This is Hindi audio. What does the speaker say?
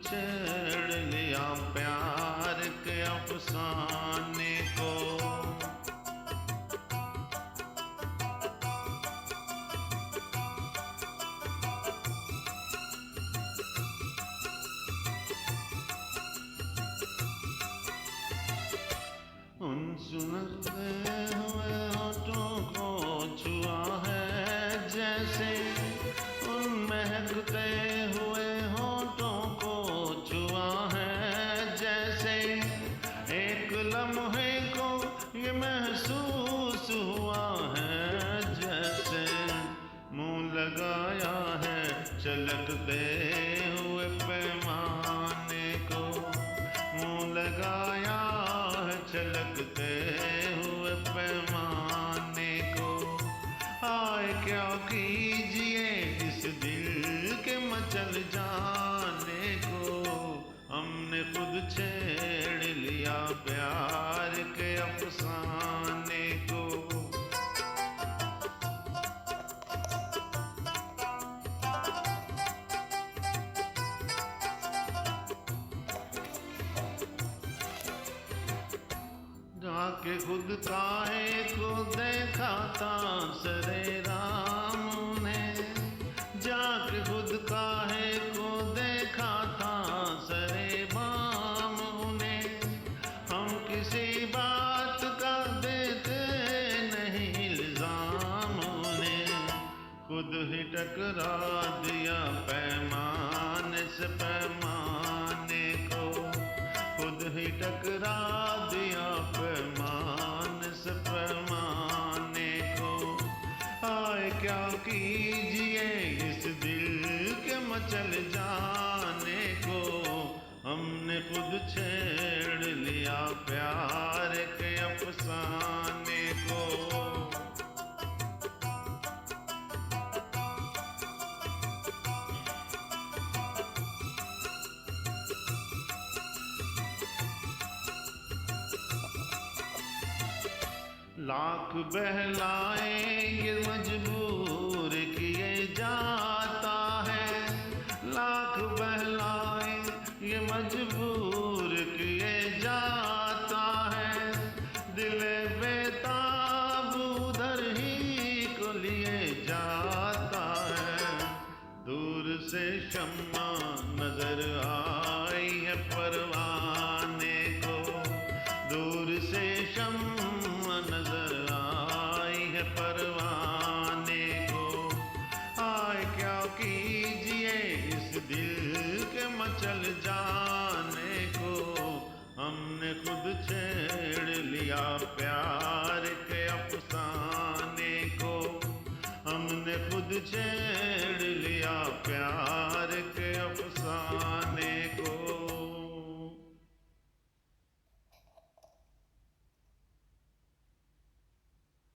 छेड़ लिया प्यार के अफसाने को। उन सुनते हुए होठों को छुआ है जैसे, उन महकते हुए होठों को छुआ है जैसे, एक लम्हे को ये महसूस हुआ है जैसे, मुंह लगाया है छलकते हुए पैमाने को, मुंह लगाया है छलकते हुए पैमाने को। आए क्या कीजिए इस दिल के मचल जाने को, हमने खुद छेड़ लिया प्यार के अफसाने को। जाके खुद काहे को देखा था सरे राम ने, जाके खुद काहे को देखा था सरे बाम ने। हम किसी बात का देते नहीं इल्जाम ने, खुद ही टकरा दिया पैमाने से पैमाने को, खुद ही टकरा दिया पैमाने से पैमाने को। आए क्या कीजिए इस दिल के मचल जाने को, हमने खुद छेड़ लिया प्यार के अफसाने को। लाख बहलाए ये मजबूर किए जाता है, लाख बहलाए ये मजबूर किए जाता है। दिल बेताब उधर ही को लिए जाता है, दूर से शम्मा नजर आई है परवाने को, दूर से शम्मा नजर आई है परवाने को। आए क्या कीजिए इस दिल के मचल जाने को, हमने खुद छेड़ लिया प्यार के अफसाने को, हमने खुद छेड़ लिया प्यार के अफसाने को।